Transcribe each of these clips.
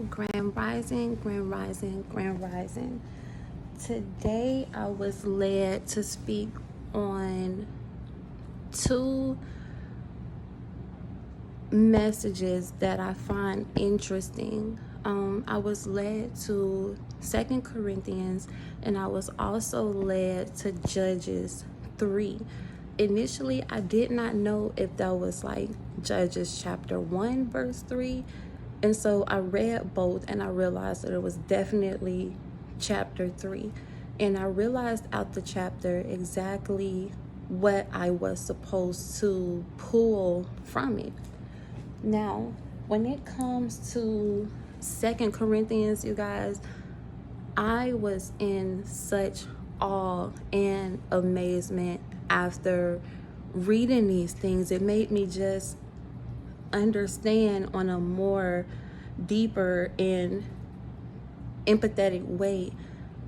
Grand Rising, Grand Rising, Grand Rising. Today I was led to speak on two messages that I find interesting. I was led to 2 Corinthians, and I was also led to Judges 3. Initially, I did not know if that was like Judges chapter 1 verse 3, and so I read both and I realized that it was definitely chapter 3. And I realized out the chapter exactly what I was supposed to pull from it. Now, when it comes to 2 Corinthians, you guys, I was in such awe and amazement after reading these things. It made me just understand on a more deeper and empathetic way.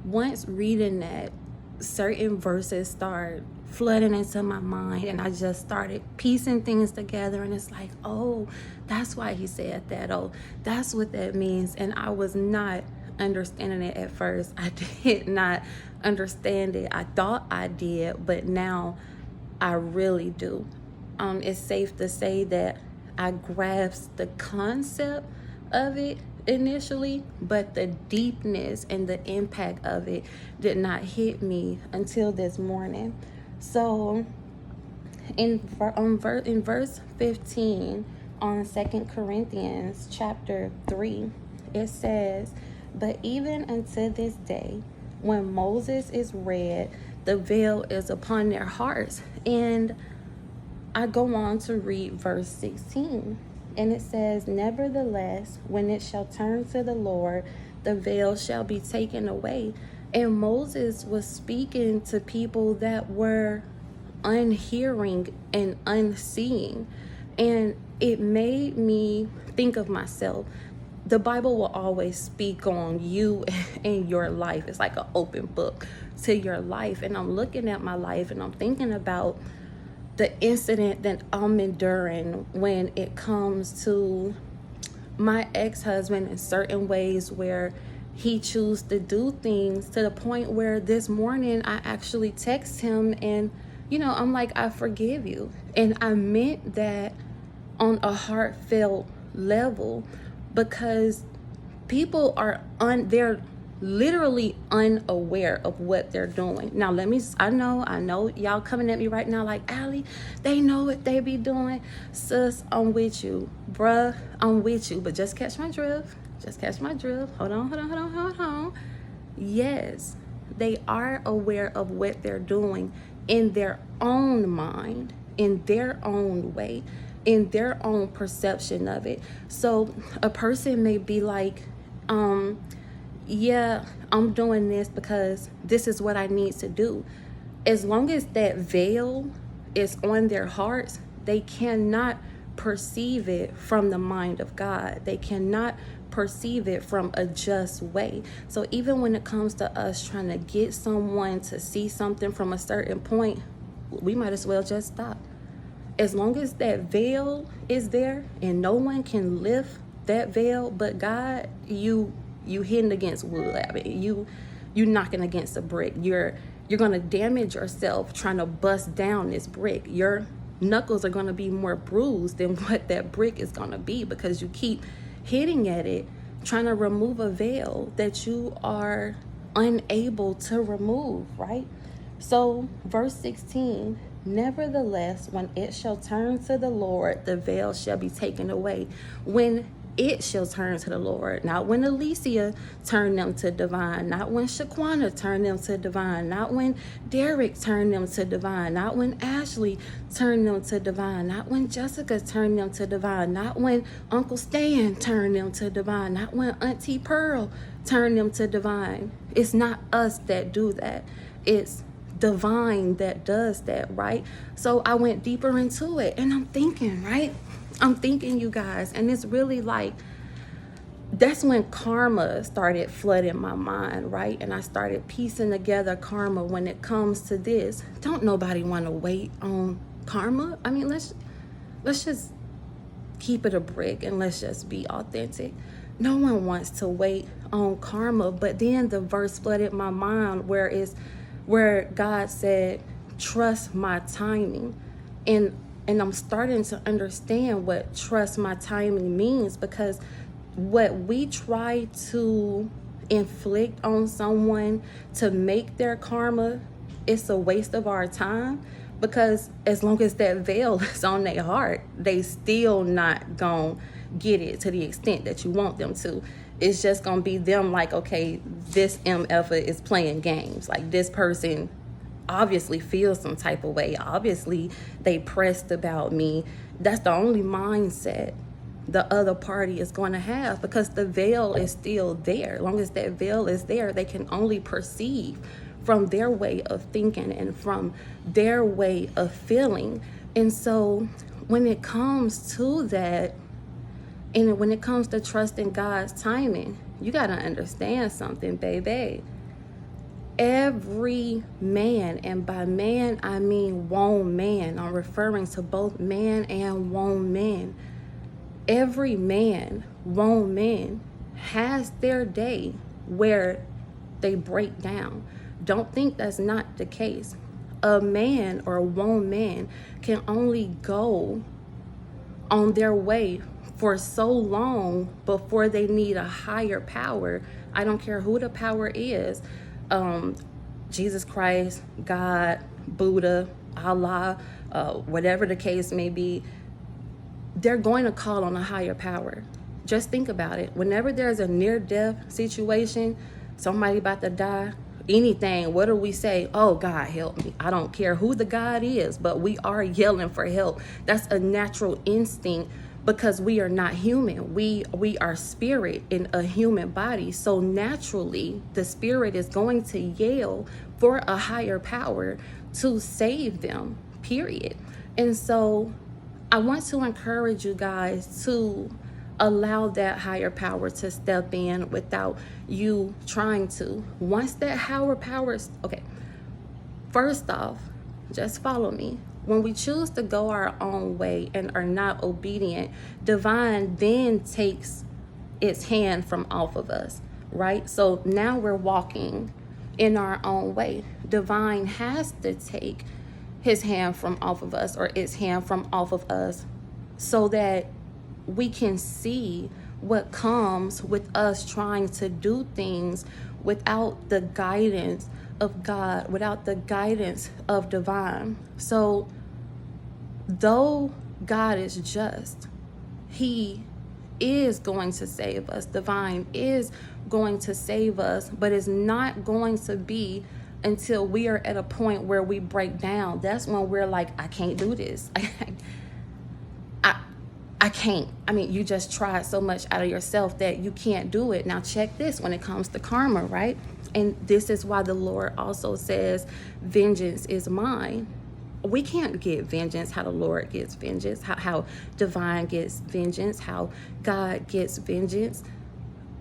Once reading that, certain verses start flooding into my mind, and I just started piecing things together, and it's like, oh, that's why he said that. Oh, that's what that means. And I was not understanding it at first. I did not understand it. I thought I did, but now I really do. It's safe to say that I grasped the concept of it initially, but the deepness and the impact of it did not hit me until this morning. So in verse 15 on 2 Corinthians chapter 3, it says, "But even unto this day, when Moses is read, the veil is upon their hearts." And I go on to read verse 16, and it says, "Nevertheless, when it shall turn to the Lord, the veil shall be taken away." And Moses was speaking to people that were unhearing and unseeing. And it made me think of myself. The Bible will always speak on you and your life. It's like an open book to your life. And I'm looking at my life and I'm thinking about the incident that I'm enduring when it comes to my ex-husband in certain ways where he chooses to do things, to the point where this morning I actually text him and, I'm like, I forgive you. And I meant that on a heartfelt level, because people are they're literally unaware of what they're doing. Now I know y'all coming at me right now like, Allie, they know what they be doing. Sis, I'm with you. Bruh, I'm with you. But just catch my drift. Hold on. Yes, they are aware of what they're doing in their own mind, in their own way, in their own perception of it. So a person may be like, yeah, I'm doing this because this is what I need to do. As long as that veil is on their hearts, they cannot perceive it from the mind of God. They cannot perceive it from a just way. So even when it comes to us trying to get someone to see something from a certain point, we might as well just stop. As long as that veil is there and no one can lift that veil but God, you hitting against wood. I mean, you knocking against a brick. You're gonna damage yourself trying to bust down this brick. Your knuckles are gonna be more bruised than what that brick is gonna be, because you keep hitting at it, trying to remove a veil that you are unable to remove, right? So verse 16, "Nevertheless, when it shall turn to the Lord, the veil shall be taken away." When it shall turn to the Lord, not when Alicia turned them to divine, not when Shaquana turned them to divine, not when Derek turned them to divine, not when Ashley turned them to divine, not when Jessica turned them to divine, not when Uncle Stan turned them to divine, not when Auntie Pearl turned them to divine. It's not us that do that. It's divine that does that, right? So I went deeper into it, and I'm thinking, you guys, and it's really like, that's when karma started flooding my mind, right? And I started piecing together karma when it comes to this. Don't nobody want to wait on karma. I mean, let's just keep it a brick and let's just be authentic. No one wants to wait on karma. But then the verse flooded my mind where God said, trust my timing. And I'm starting to understand what trust my timing means, because what we try to inflict on someone to make their karma, it's a waste of our time, because as long as that veil is on their heart, they still not gonna get it to the extent that you want them to. It's just gonna be them like, okay, this MF is playing games. Like, this person obviously feels some type of way. Obviously they pressed about me. That's the only mindset the other party is going to have, because the veil is still there. As long as that veil is there, they can only perceive from their way of thinking and from their way of feeling. And so when it comes to that, and when it comes to trusting God's timing, you got to understand something, baby. Every man, and by man I mean woman man, I'm referring to both man and woman. Every man, woman has their day where they break down. Don't think that's not the case. A man or a woman can only go on their way for so long before they need a higher power. I don't care who the power is. Jesus Christ, God, Buddha, Allah, whatever the case may be, they're going to call on a higher power. Just think about it. Whenever there's a near-death situation, somebody about to die, anything, what do we say? Oh, God, help me. I don't care who the God is, but we are yelling for help. That's a natural instinct, because we are not human. We are spirit in a human body. So naturally, the spirit is going to yell for a higher power to save them, period. And so I want to encourage you guys to allow that higher power to step in without you trying to. Once that higher power, okay, first off, just follow me. When we choose to go our own way and are not obedient, divine then takes its hand from off of us, right? So now we're walking in our own way. Divine has to take his hand from off of us, or its hand from off of us, so that we can see what comes with us trying to do things without the guidance of God, without the guidance of divine. So though God is just, he is going to save us. Divine is going to save us, but it's not going to be until we are at a point where we break down. That's when we're like, I can't do this. I can't. I mean, you just tried so much out of yourself that you can't do it. Now check this when it comes to karma, right? And this is why the Lord also says, vengeance is mine. We can't get vengeance how the Lord gets vengeance, how divine gets vengeance, how God gets vengeance.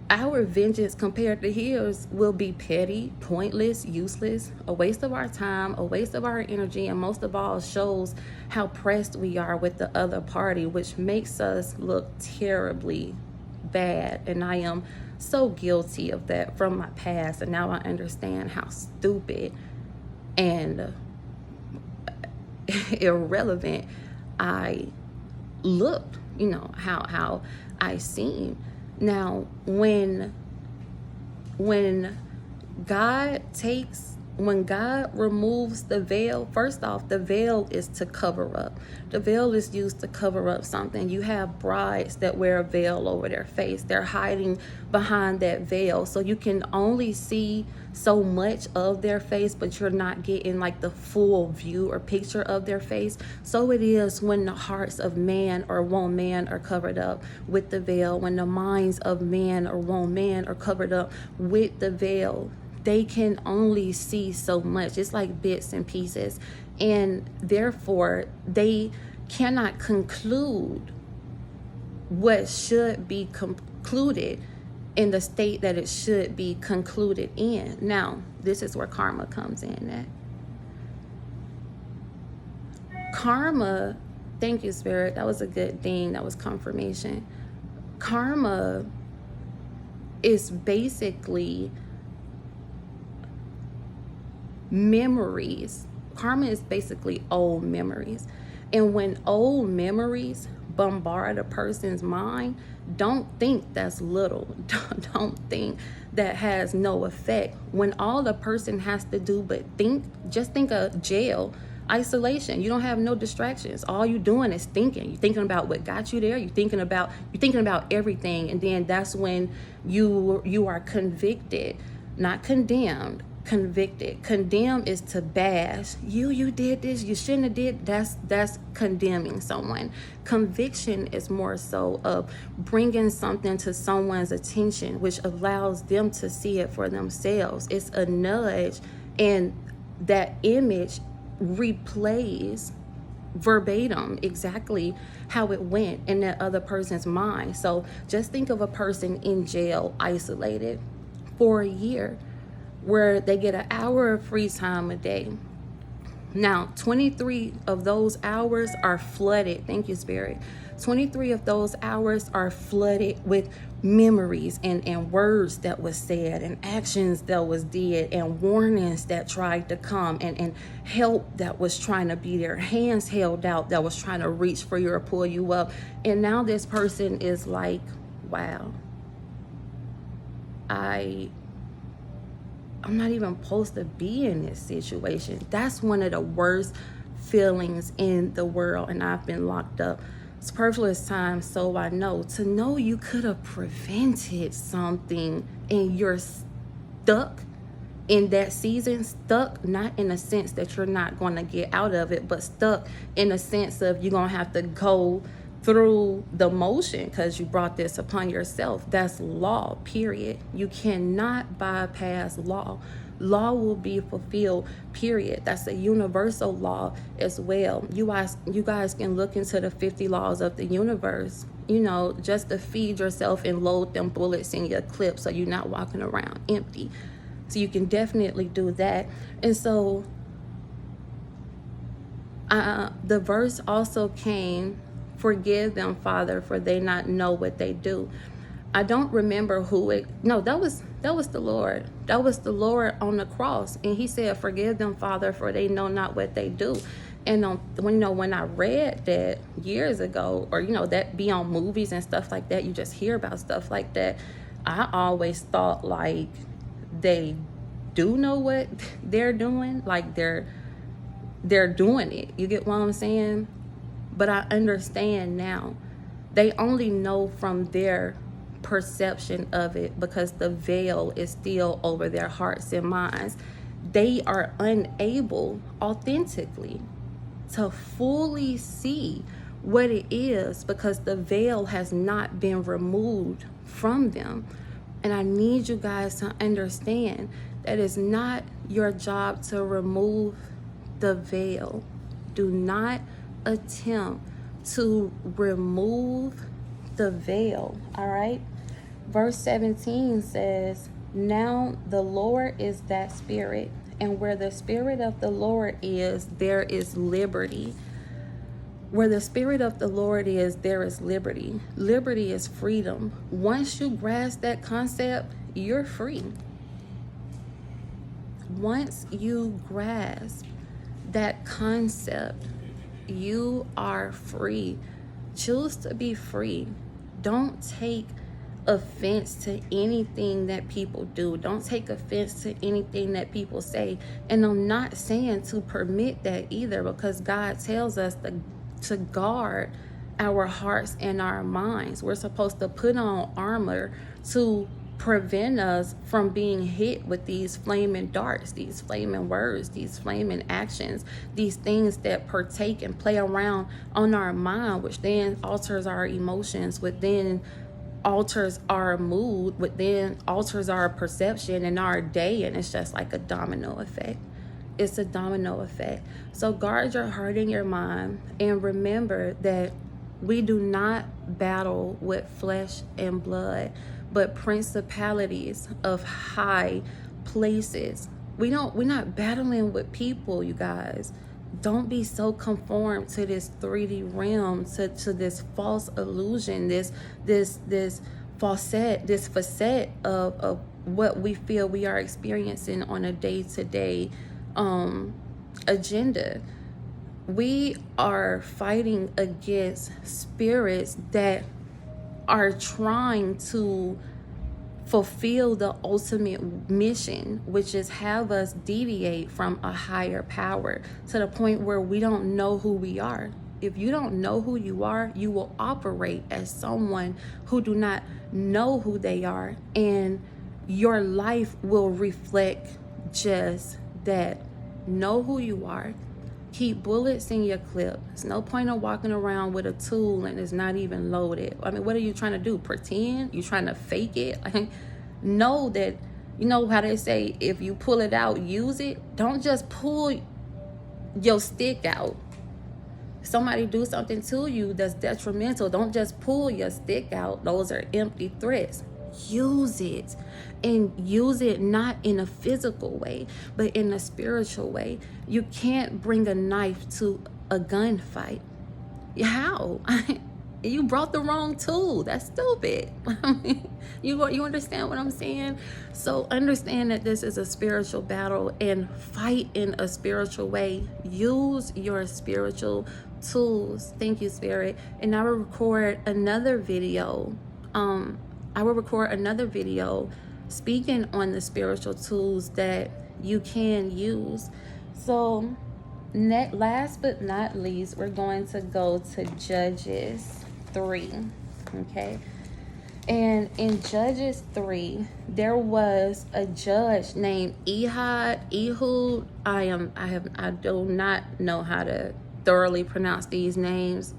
Our vengeance compared to his will be petty, pointless, useless, a waste of our time, a waste of our energy, and most of all shows how pressed we are with the other party, which makes us look terribly bad. And I am so guilty of that from my past, and now I understand how stupid and irrelevant I looked, how I seem. Now, when God removes the veil, first off, the veil is to cover up. The veil is used to cover up something. You have brides that wear a veil over their face. They're hiding behind that veil. So you can only see so much of their face, but you're not getting like the full view or picture of their face. So it is when the hearts of man or woman are covered up with the veil, when the minds of man or woman are covered up with the veil. They can only see so much. It's like bits and pieces. And therefore, they cannot conclude what should be concluded in the state that it should be concluded in. Now, this is where karma comes in at. Karma, thank you, Spirit. That was a good thing. That was confirmation. Karma is basically memories. Karma is basically old memories. And when old memories bombard a person's mind, don't think that's little. Don't think that has no effect. When all the person has to do but think, just think of jail, isolation. You don't have no distractions. All you doing is thinking. You're thinking about what got you there. You're thinking about everything. And then that's when you are convicted, not condemned. Convicted. Condemn is to bash. You did this, you shouldn't have did. That's condemning someone. Conviction is more so of bringing something to someone's attention, which allows them to see it for themselves. It's a nudge, and that image replays verbatim exactly how it went in that other person's mind. So just think of a person in jail, isolated for a year, where they get an hour of free time a day. Now, 23 of those hours are flooded. Thank you, Spirit. 23 of those hours are flooded with memories and words that was said and actions that was did and warnings that tried to come and help that was trying to be there, hands held out that was trying to reach for you or pull you up. And now this person is like, wow, I'm not even supposed to be in this situation. That's one of the worst feelings in the world. And I've been locked up superfluous time, so I know. To know you could have prevented something and you're stuck in that season, stuck not in a sense that you're not going to get out of it, but stuck in a sense of you're going to have to go through the motion because you brought this upon yourself. That's law, period. You cannot bypass law. Law will be fulfilled, period. That's a universal law as well. You guys can look into the 50 laws of the universe, just to feed yourself and load them bullets in your clip so you're not walking around empty. So you can definitely do that. And so the verse also came, forgive them, Father, for they not know what they do. I don't remember that was the Lord. That was the Lord on the cross. And he said, forgive them, Father, for they know not what they do. And when I read that years ago, or that be on movies and stuff like that, you just hear about stuff like that. I always thought like they do know what they're doing, like they're doing it. You get what I'm saying? But I understand now. They only know from their perception of it because the veil is still over their hearts and minds. They are unable authentically to fully see what it is because the veil has not been removed from them. And I need you guys to understand that it's not your job to remove the veil. Do not attempt to remove the veil. All right. Verse 17 says, now the Lord is that Spirit, and where the Spirit of the Lord is, there is liberty. Where the Spirit of the Lord is, there is liberty. Liberty is freedom. Once you grasp that concept, you're free. Once you grasp that concept, you are free. Choose to be free. Don't take offense to anything that people do. Don't take offense to anything that people say. And I'm not saying to permit that either, because God tells us to guard our hearts and our minds. We're supposed to put on armor to prevent us from being hit with these flaming darts, these flaming words, these flaming actions, these things that partake and play around on our mind, which then alters our emotions, which then alters our mood, which then alters our perception and our day. And it's just like a domino effect. It's a domino effect. So guard your heart and your mind, and remember that we do not battle with flesh and blood, but principalities of high places. We're not battling with people, you guys. Don't be so conformed to this 3D realm, to this false illusion, this facet of what we feel we are experiencing on a day-to-day agenda. We are fighting against spirits that are trying to fulfill the ultimate mission, which is have us deviate from a higher power to the point where we don't know who we are. If you don't know who you are, you will operate as someone who do not know who they are, and your life will reflect just that. Know who you are. Keep bullets in your clip. There's no point in walking around with a tool and it's not even loaded. I mean, what are you trying to do? Pretend? You trying to fake it? Like, know that, you know how they say, if you pull it out, use it. Don't just pull your stick out. Somebody do something to you that's detrimental. Don't just pull your stick out. Those are empty threats. Use it, and use it not in a physical way, but in a spiritual way. You can't bring a knife to a gunfight. How? You brought the wrong tool. That's stupid. You understand what I'm saying? So understand that this is a spiritual battle, and fight in a spiritual way. Use your spiritual tools. Thank you, Spirit. And I will record another video. Speaking on the spiritual tools that you can use. So last but not least, we're going to go to Judges 3. Okay. And in Judges 3, there was a judge named Ehud. I do not know how to thoroughly pronounce these names.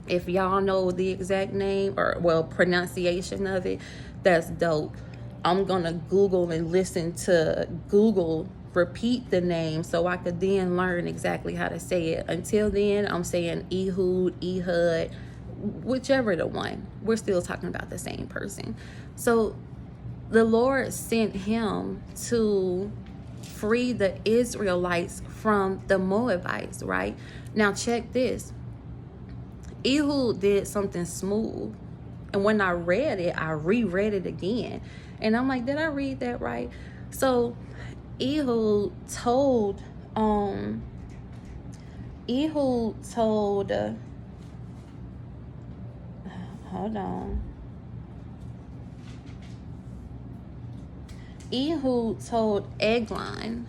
If y'all know the exact name or pronunciation of it, that's dope. I'm gonna Google and listen to Google repeat the name so I could then learn exactly how to say it. Until then, I'm saying Ehud, whichever the one. We're still talking about the same person. So the Lord sent him to free the Israelites from the Moabites, right? Now check this. Ehud did something smooth, and when I read it, I reread it again, and I'm like, did I read that right? So Ehud told hold on. Ehud told Eglon,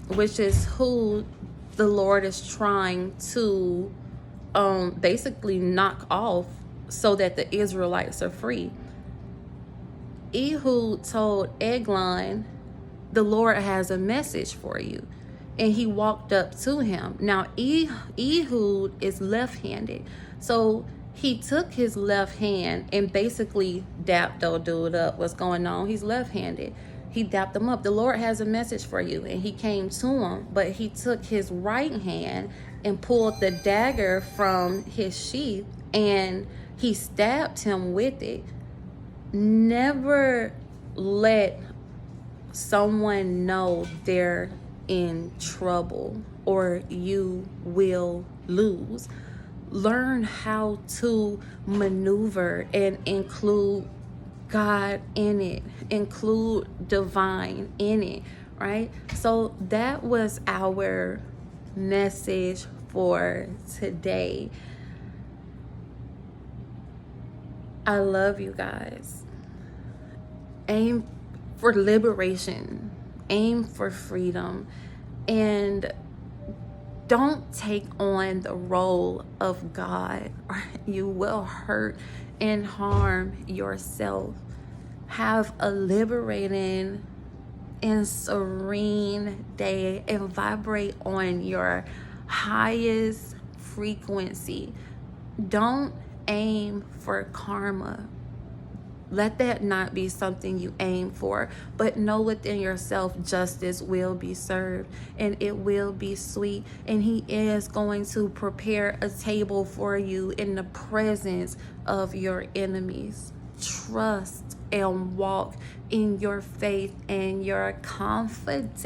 which is who the Lord is trying to basically knock off so that the Israelites are free. Ehud told Eglon, the Lord has a message for you. And he walked up to him. Now, Ehud is left-handed. So he took his left hand and basically dapped the dude up. What's going on? He's left-handed. He dapped him up. The Lord has a message for you. And he came to him, but he took his right hand and pulled the dagger from his sheath, and he stabbed him with it. Never let someone know they're in trouble or you will lose. Learn how to maneuver and include God in it, include divine in it, right? So that was our message for today. I love you guys. Aim for liberation, aim for freedom, and don't take on the role of God, or you will hurt and harm yourself. Have a liberating and serene day and vibrate on your highest frequency. Don't aim for karma. Let that not be something you aim for, but know within yourself justice will be served and it will be sweet. And he is going to prepare a table for you in the presence of your enemies. Trust and walk in your faith and your confidence.